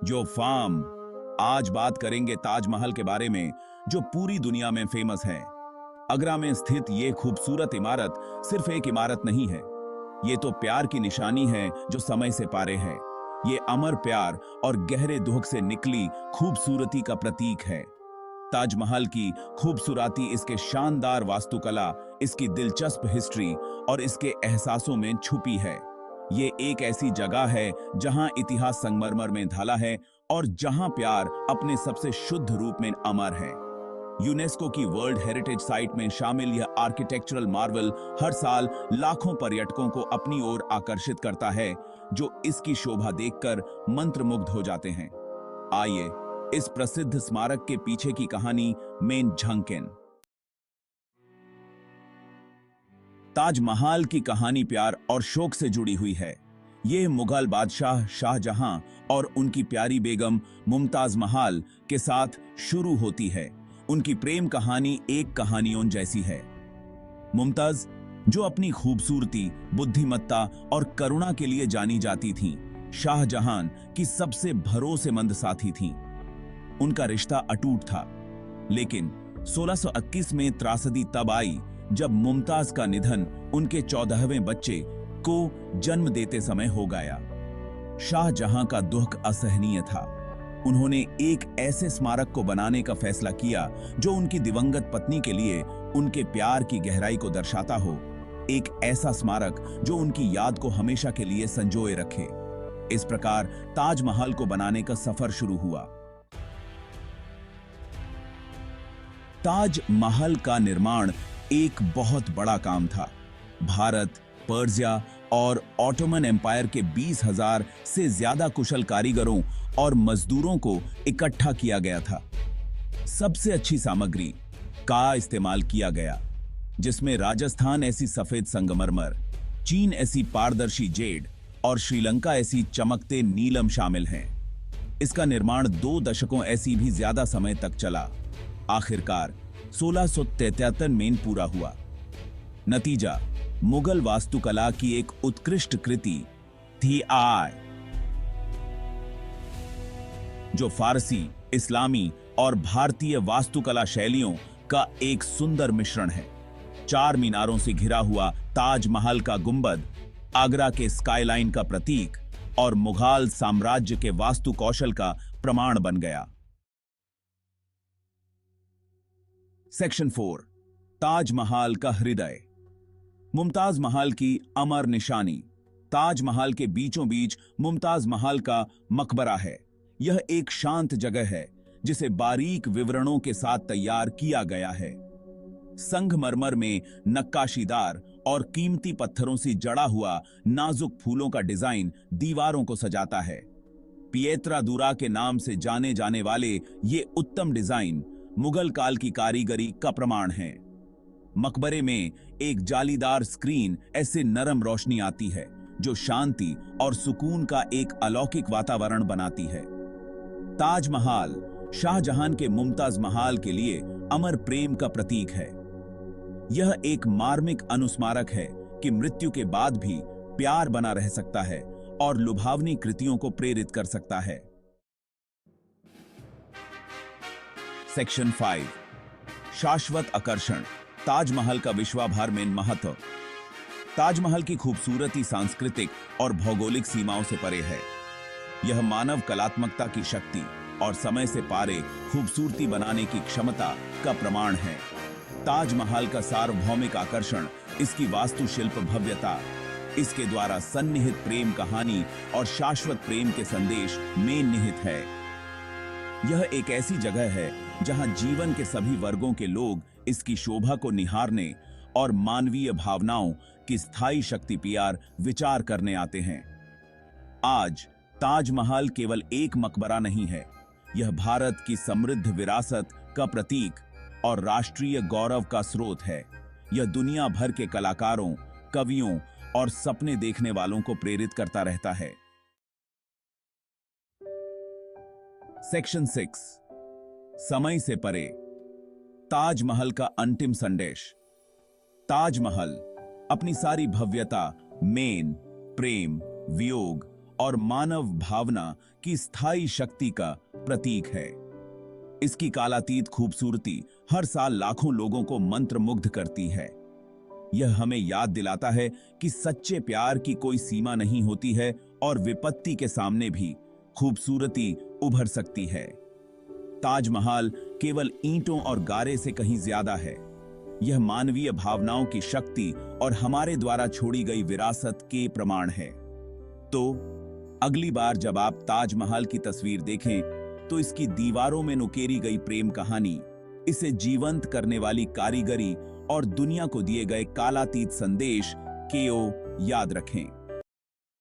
जो फार्म। आज बात करेंगे ताजमहल के बारे में, जो पूरी दुनिया में फेमस है। आगरा में स्थित ये खूबसूरत इमारत सिर्फ एक इमारत नहीं है, ये तो प्यार की निशानी है जो समय से पारे है। ये अमर प्यार और गहरे दुख से निकली खूबसूरती का प्रतीक है। ताजमहल की खूबसूरती इसके शानदार वास्तुकला, इसकी दिलचस्प हिस्ट्री और इसके एहसासों में छुपी है। ये एक ऐसी जगह है जहां इतिहास संगमरमर में ढला है और जहां प्यार अपने सबसे शुद्ध रूप में अमर है। यूनेस्को की वर्ल्ड हेरिटेज साइट में शामिल यह आर्किटेक्चरल मार्वल हर साल लाखों पर्यटकों को अपनी ओर आकर्षित करता है, जो इसकी शोभा देखकर मंत्रमुग्ध हो जाते हैं। आइए इस प्रसिद्ध स्मारक के पीछे की कहानी में झांकें। ताजमहल की कहानी प्यार और शौक से जुड़ी हुई है। यह मुगल बादशाह शाहजहां और उनकी प्यारी बेगम मुमताज महल के साथ शुरू होती है। उनकी प्रेम कहानी एक कहानियों जैसी है। मुमताज, जो अपनी खूबसूरती, बुद्धिमत्ता और करुणा के लिए जानी जाती थीं, शाहजहां की सबसे भरोसेमंद साथी थीं। उनका रिश्ता अटूट था, लेकिन 1621 में त्रासदी तब आई जब मुमताज का निधन उनके 14वें बच्चे को जन्म देते समय हो गया। शाहजहां का दुख असहनीय था। उन्होंने एक ऐसे स्मारक को बनाने का फैसला किया जो उनकी दिवंगत पत्नी के लिए उनके प्यार की गहराई को दर्शाता हो। एक ऐसा स्मारक जो उनकी याद को हमेशा के लिए संजोए रखे। इस प्रकार ताजमहल को बनाने का सफर शुरू हुआ। ताजमहल का निर्माण एक बहुत बड़ा काम था। भारत, पर्सिया और ऑटोमन एम्पायर के 20,000 से ज्यादा कुशल कारीगरों और मजदूरों को इकट्ठा किया गया था। सबसे अच्छी सामग्री का इस्तेमाल किया गया, जिसमें राजस्थान ऐसी सफेद संगमरमर, चीन ऐसी पारदर्शी जेड और श्रीलंका ऐसी चमकते नीलम शामिल हैं। इसका निर्माण 2 दशकों ऐसी भी ज्यादा समय तक चला। आखिरकार 1673 में पूरा हुआ। नतीजा मुगल वास्तुकला की एक उत्कृष्ट कृति थी जो फारसी, इस्लामी और भारतीय वास्तुकला शैलियों का एक सुंदर मिश्रण है। 4 मीनारों से घिरा हुआ ताजमहल का गुंबद आगरा के स्काईलाइन का प्रतीक और मुगल साम्राज्य के वास्तु कौशल का प्रमाण बन गया। सेक्शन 4, ताजमहल का हृदय। मुमताज महल की अमर निशानी। ताजमहल के बीचों बीच मुमताज महल का मकबरा है। यह एक शांत जगह है जिसे बारीक विवरणों के साथ तैयार किया गया है। संगमरमर में नक्काशीदार और कीमती पत्थरों से जड़ा हुआ नाजुक फूलों का डिजाइन दीवारों को सजाता है। पिएत्रा दूरा के नाम से जाने जाने वाले ये उत्तम डिजाइन मुगल काल की कारीगरी का प्रमाण है। मकबरे में एक जालीदार स्क्रीन ऐसे नरम रोशनी आती है जो शांति और सुकून का एक अलौकिक वातावरण बनाती है। ताजमहल शाहजहां के मुमताज महल के लिए अमर प्रेम का प्रतीक है। यह एक मार्मिक अनुस्मारक है कि मृत्यु के बाद भी प्यार बना रह सकता है और लुभावनी कृतियों को प्रेरित कर सकता है। सेक्शन 5, शाश्वत आकर्षण। ताजमहल का विश्वभर में महत्व। ताजमहल की खूबसूरती सांस्कृतिक और भौगोलिक सीमाओं से परे है। यह मानव कलात्मकता की शक्ति और समय से पारे खूबसूरती बनाने की क्षमता का प्रमाण है। ताजमहल का सार्वभौमिक आकर्षण इसकी वास्तुशिल्प भव्यता, इसके द्वारा सन्निहित प्रेम कहानी और शाश्वत प्रेम के संदेश में निहित है। यह एक ऐसी जगह है जहां जीवन के सभी वर्गों के लोग इसकी शोभा को निहारने और मानवीय भावनाओं की स्थायी शक्ति पर विचार करने आते हैं। आज ताजमहल केवल एक मकबरा नहीं है, यह भारत की समृद्ध विरासत का प्रतीक और राष्ट्रीय गौरव का स्रोत है। यह दुनिया भर के कलाकारों, कवियों और सपने देखने वालों को प्रेरित करता रहता है। सेक्शन 6, समय से परे। ताजमहल का अंतिम संदेश। ताजमहल अपनी सारी भव्यता, प्रेम, वियोग और मानव भावना की स्थायी शक्ति का प्रतीक है। इसकी कालातीत खूबसूरती हर साल लाखों लोगों को मंत्रमुग्ध करती है। यह हमें याद दिलाता है कि सच्चे प्यार की कोई सीमा नहीं होती है और विपत्ति के सामने भी खूबसूरती उभर सकती है। ताजमहल केवल ईंटों और गारे से कहीं ज्यादा है। यह मानवीय भावनाओं की शक्ति और हमारे द्वारा छोड़ी गई विरासत के प्रमाण है। तो अगली बार जब आप ताजमहल की तस्वीर देखें तो इसकी दीवारों में नुकेरी गई प्रेम कहानी, इसे जीवंत करने वाली कारीगरी और दुनिया को दिए गए कालातीत संदेश को याद रखें।